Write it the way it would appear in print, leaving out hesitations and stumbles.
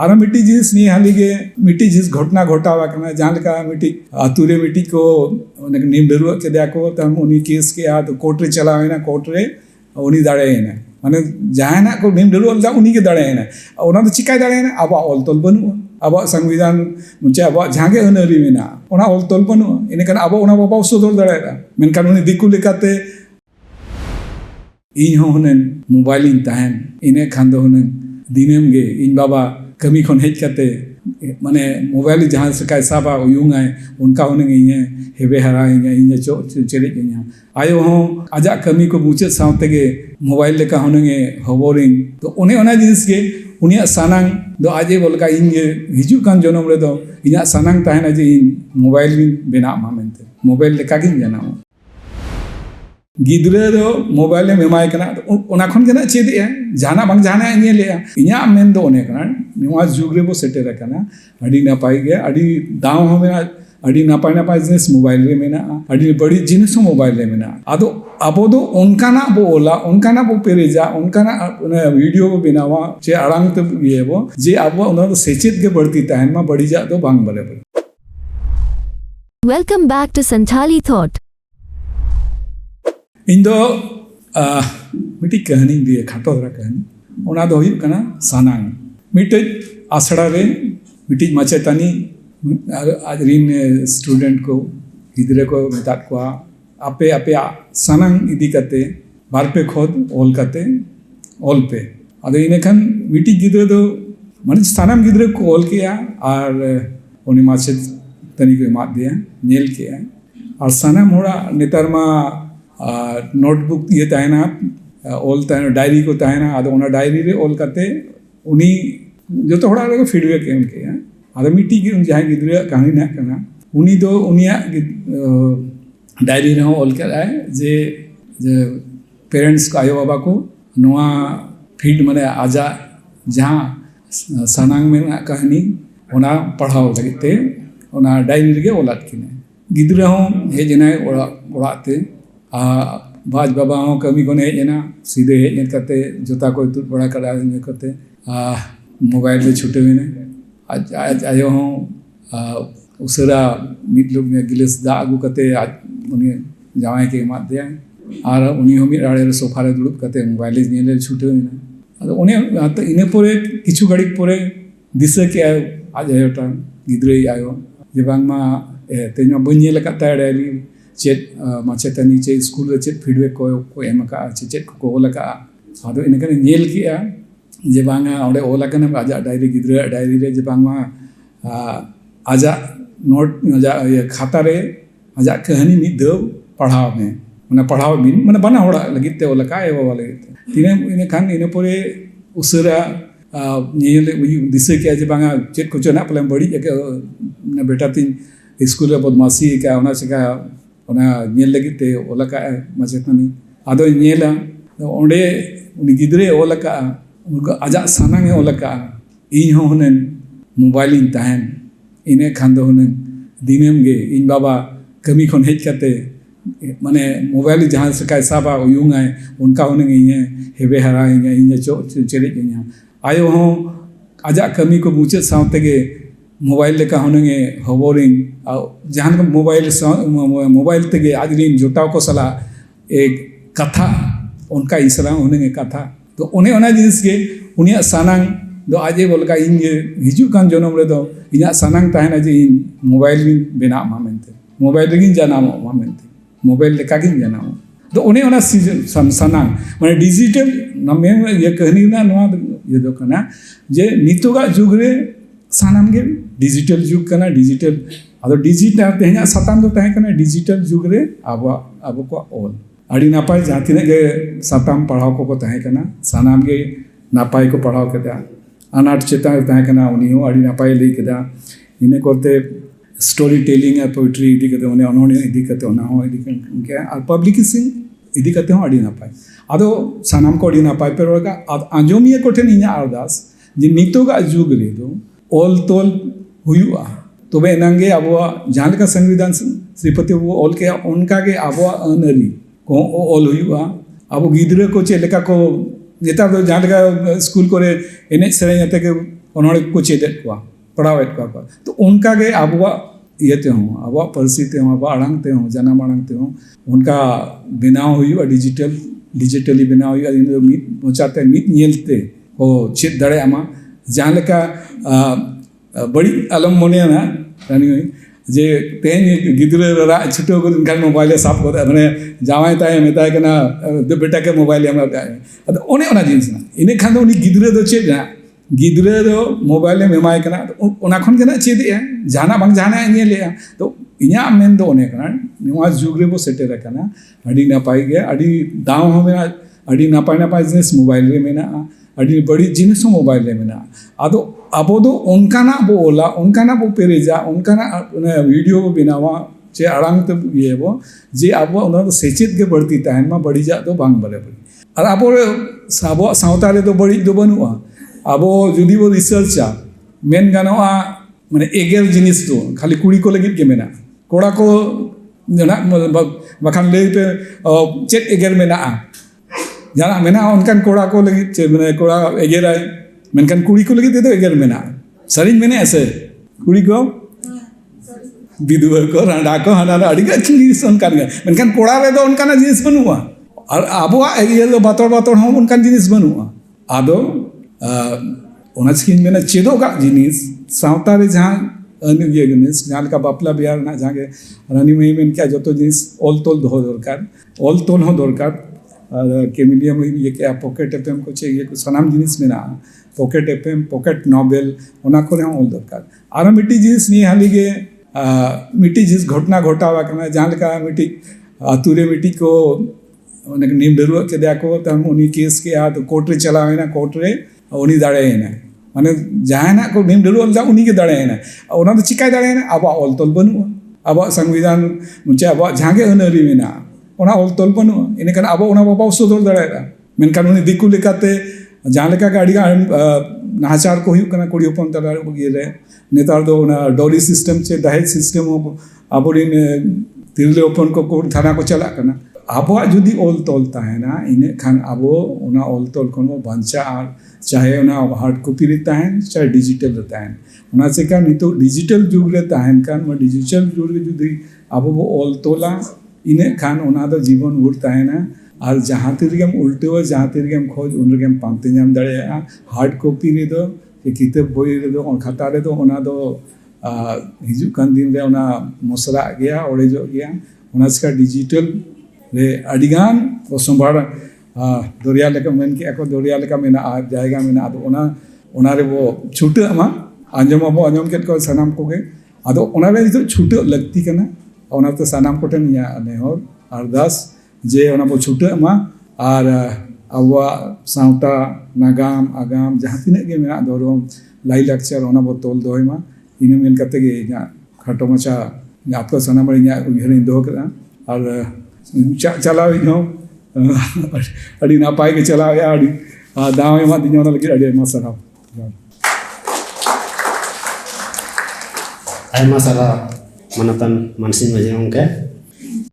आरो मिट्टी जिनिस नहीं हाली के मिट्टी जिस घटना घटावा करना जान का मिट्टी आतुरे मिट्टी को नीम डरुआ के दिया को तम उन्हीं केस के आ तो कोर्ट रे चला है ना कोर्ट रे उन्हीं दाड़े है ना माने जहाँ ना को नीम डरुआ दा उन्हीं के दाड़े है ना उन्हें तो चिकाई दाड़े है ना अब ऑल तोल बनु अब संविधान मुझे अब जहाँ के अनरी में ना उन्हें ऑल तोल बनु इन्हें करना अब उन्हें बाबा उसो तोल दाड़े है मैं कहूँ उन्हें दिक्कु लिखाते इन हो हुनन मोबाइल इन ताहन इन्हें खांदो हुनन दिनेम गे इन बाबा कमी खन हेज करते माने मोबाइल जहाँ से का साबा उयुंग है उनका उन्हें इन्हें हेबे हरा इन्हें चो चले इन्हें आयो हो आजा कमी को मुझे सामते के मोबाइल लेका उन्हें हबोरिंग तो उन्हें उन्हें जिस के उन्हें सानांग दो आजे बोल का इन्हें हिजू कान जनम रे दो इन्हें सानांग ताहन जे इन मोबाइल बिना मामेंते मोबाइल लेका गिन जाना गिद्रे दो मोबाइल में एमाय कना ओना खन के ना चेद है जाना बंग जाना इन्हें ले इन्हें मेन दो उन्हें कना निवास जुगरे बो सेटे रखना अड़ी ना पाई गया अड़ी दाव हमें अड़ी ना पाई जिनिस मोबाइल रे मेना अड़ी बड़ी जिनिस मोबाइल रे मेना आदो अबो दो उनका ना बो ओला उनका ना बो पेरेजा उनका ना वीडियो बो बिनावा चे अड़ांग तो ये वो जे अब उन्होंने सेचित के बढ़ती ताहन में बढ़ी जा तो बांग बले बले। Welcome back to Santhali Thought. इन दो मिट्टी कहानी दिए खाटो दरा कहानी उना दो हुई कना सानांग मिट्टी आसड़ा रे मिट्टी माचेतानी आज रिन स्टूडेंट को गिदरे को मेतात को आपे आपे सानांग इदी करते बार पे खोद ओल करते ओल पे अदे इन्हें खान मिट्टी गिदरे दो माने सानांग गिदरे को ओल किया और उन्हें माचेतानी को मात दिया नेल किया और सानांग मोड़ा नेतार मा नोटबुक ये तायना ओल तायना डायरी को तायना आदो उना डायरी रे ओल करते उन्हीं जो तो थोड़ा अलग फीडबैक एम के हैं आदो मिट्टी की उन जहाँ गिद्रे कहानी ना करना उन्हीं दो उन्हीं डायरी रे ओल कर आए जे पेरेंट्स को आयो बाबा को नवा फीड मने आजा जहाँ सानांग में कहानी उना पढ़ाओ लगते उना डायरी रे ओलात किने गिद्रे हों हे जनाए ओड़ाते भाज बाबा हों कमी को हेज ना सीधे हेज करते जोता को तुट बड़ा करा करते मोबाइल में छूटे हुए आज आज आयो हों उसरा मिट लोग ने गिलास दा अगू करते आज उन्हें जावाई के मात दिया और उन्हीं हो मिट आड़े सोफा रे दुड़ुब करते मोबाइल ने छूटे हुए ना उन्हें तो इन्हें पूरे किचु घड़ी पूरे दिशा के आयो आज आयो टा गिद्रे आयो जे बांग मा तेज में बन लगा डायरी चेत माचेतानी चे स्कूल चेत फीडबैक को एम का चेत को ओल का आदो इनके नेल किया जे बांगा ओडे ओल का आजा डायरी गिद्रे डायरी रे जे बांगा आजा नोट आजा ये खाता रे आजा कहानी मिद दो पढ़ाव में मने पढ़ाव बिन मने बना होड़ा लगित ते ओल का एवो वाले तिने इने खान इने पूरे उसरा नेल दिसे किया जे बांगा चेत को चना पले बड़ी के बेटा तीन स्कूल रे बदमाशी का ओना से का उना नेल लगी ते ओला का माचेतानी आदो नेला ओंडे उनी गिद्रे ओला का उनका आजा सानांग ओला का इन हो हुनन मोबाइल इन ताहन इन्हें खांदो हुनन दिनेम गे इन बाबा कमी खन हेज करते माने मोबाइल जहाँ से का साबा उयुंग है उनका उन्हें इन्हें हेबे हरा इन्हें चो चले इन्हें आयो हो आजा कमी को मुझे सामते के मोबाइल लेका उन्हें हबोरिंग जहाँ का मोबाइल तेगे आज रिन जोटाव को सला एक कथा उनका इसला उन्हें कथा तो उन्हें उन्हें जिनिस के उन्हें सानांग दो आजे बोल का इन हिजू कान जनम रे दो इन्हें सानांग ताहना जे इन मोबाइल बिना मामेंते मोबाइल गिन जाना मामेंते मोबाइल लेका गिन जाना तो उन्हें उन्हें सीजन सानांग माने डिजिटल नमे ये कहानी ना नवा ये दो कना जे नितोगा जुग रे सानाम गे डिजिटल जुग कना डिजिटल अदो डिजिटल तेहना साताम दो तहे कना डिजिटल जुग रे अब को ओल अड़ी नापाय जहाँ तीन गे साताम पढ़ाव को तहे कना सानाम गे नापाय को पढ़ाव केदा अनाट चेता तहे कना उनी हो अड़ी नापाय लई केदा इने करते स्टोरी टेलिंग है पोइट्री इदी करते उन्हें उन्होंने इदी करते उन्हें हो इदी के और पब्लिकेशन इदी करते हो अड़ी नापाय अदो सानाम को अड़ी नापाय पे रोगा आंजोमिया कोठेन इन्या अरदास जे नितोगा जुग रे दो ओल तोल हुआ तो बे नंगे अब जहाँ का संविधान श्रीपति वो ओल के उनका के अब अनरी को ओल हुआ अब गिद्रे को चेलेका को नेता तो जहाँ का स्कूल को एने सेरें के उन्होंने को चेदेत को पढ़ावेत को तो उनका के आबुआ ये ते हूँ आबुआ पारसी ते हूँ आबुआ अड़ांग ते हूँ जनाम अड़ांग ते हूँ उनका बनाव हुई डिजिटली बनाव हुई इन दो मीत मोचाते मीत नीलते को चेद दड़े आमा जहाँ लेका बड़ी अलम मोने ना रानी हुई जे तेन गिद्रे रा छुट्टियों को इनका मोबाइल साफ कर मैंने जावाई ताए मेता है कि ना दो बेटा के मोबाइल हम लोग आए तो उन्हें उन्हें जींस ना इन्हें खाने उन्हें गिद्रे दो चेद ना गिद्रे दो मोबाइल में माय करना तो उन्हें खन के ना चेद है जाना बंग जाना इन्हें ले तो इन्हें मेन दो उन्हें करना निवास जुगरे वो सेटे रखा ना अड़ी ना पाई गया अड़ी दाव हमें अड़ी ना पाई जिनिस मोबाइल में ना अड़ी बड़ी जिनिस मोबाइल में ना अदो अब दो उनका ना वो ओला उनका ना वो पेरेजा उनका ना वीडियो को बनावा चे अड़ांग तो ये वो जे अब उन्होंने सेचित के बढ़ती तहन में बड़ी जा तो बांग बड़े बड़ी और अब साबो सावतारे तो बड़ी दो बनुआ अब जुदी वो रिसर्चा मेन गाना माने एगेर जिनिस तो खाली कुड़ी को लगी के मेना कोड़ा को ना बखान ले पे चेक एगेर मेना जाना मेना उनका कोड़ा को लगी चे मैंने कोड़ा एगेर आए मेनकान कुड़ी को लगी तो एगेर मेना सरिन मैंने ऐसे कुड़ी को विधुआ को रांडा को हनाना अड़ी का जिनिस उनकान गया मेनकान कोड़ा रे तो उनका ना जिनिस बनुआ और आबुआ ये तो बातों हम उनका जिनिस बनुआ आदो उन्हें स्किन में ना चेदो का जिनिस सावता रे जहाँ ये जिनिस जहाँ का बापला बिहार ना जहाँ के रानी मही में क्या जो तो जिनिस ऑल तोल हो दरकार केमिलियम ये क्या पॉकेट एफएम को चाहिए कुछ सनाम जिनिस में ना पॉकेट एफएम पॉकेट नॉवेल उना को हम ऑल दरकार आर मिट्टी जिनिस नहीं हाली के मिट्टी जिस घटना घटावा करना जहाँ का मिट्टी आतुरे मिट्टी को उन्हें नीम डरुआ के दिया को तो हम उन्हीं केस के आ तो कोर्ट रे चला है ना कोर्ट रे उन्हीं दाड़े है ना माने जहाँ ना को नीम डरुआ जा उन्हीं के दाड़े है ना उन्हें तो चिकाई दाड़े है ना अब ऑल तोल बनुआ अब संविधान मुझे अब जहाँ के अनरी में ना उन्हें ऑल तोल बनुआ इन्हें कहना अब उन्हें बाबा उसो तोल दाड़ेगा मेनकान उन्हें दिक्कु लेकाते जहाँ लेका गाड़ी का नाचार को हुई करना कुड़ी उपन तला ये रे नेतार दो ना डॉली सिस्टम चे दहेज सिस्टम हो अब तिरले उपन को कोर्ट थाना को चला करना अब जुदी ऑल तोलता है ना इन्हें खान अब उन्हें ऑल तोल को बंचा चाहे उन्हें हार्ड कॉपी रहता है चाहे डिजिटल रहता है उन्हें से क्या नहीं तो डिजिटल जुग रहता है खान मैं डिजिटल जुग जुदी अब वो ऑल तोला इन्हें खान उन्हें तो जीवन उड़ता है ना और जहाँ तेरे हम उल्टे हुए जहाँ तेरे हम खोज उन हम पाते जाम दड़े हार्ड कॉपी रे दो ये किताब बोई रे दो खाता रे दो उन्हें तो हिजू कान दिन रे उन्हें मसरा गया ओड़े जो गया उन्हें से डिजिटल रे अडिगान वो संभाल दरिया लेका मेन के ako दरिया लेका मेना जाएगा मेना आदो उना रे वो छूटे अमा आंजम के को सनाम को के आदो उना रे तो छूटे लगती करना उना तो सनाम को टन या नेहर अरदास जे उना वो छूटे अमा और अवा सावता नागाम आगाम जहाँ तीन के मेना धर्म लाई लाक्चर उना वो तोल दोयमा इन मेन करते के खाटो मचा आपको सनाम बड़ी उहर दो कर और चलावे अड़ी नापाय के चलावे अड़ी दाव एमा दिनों लगे अड़ी एमा सराव ayma sara manatan mansin maje ongke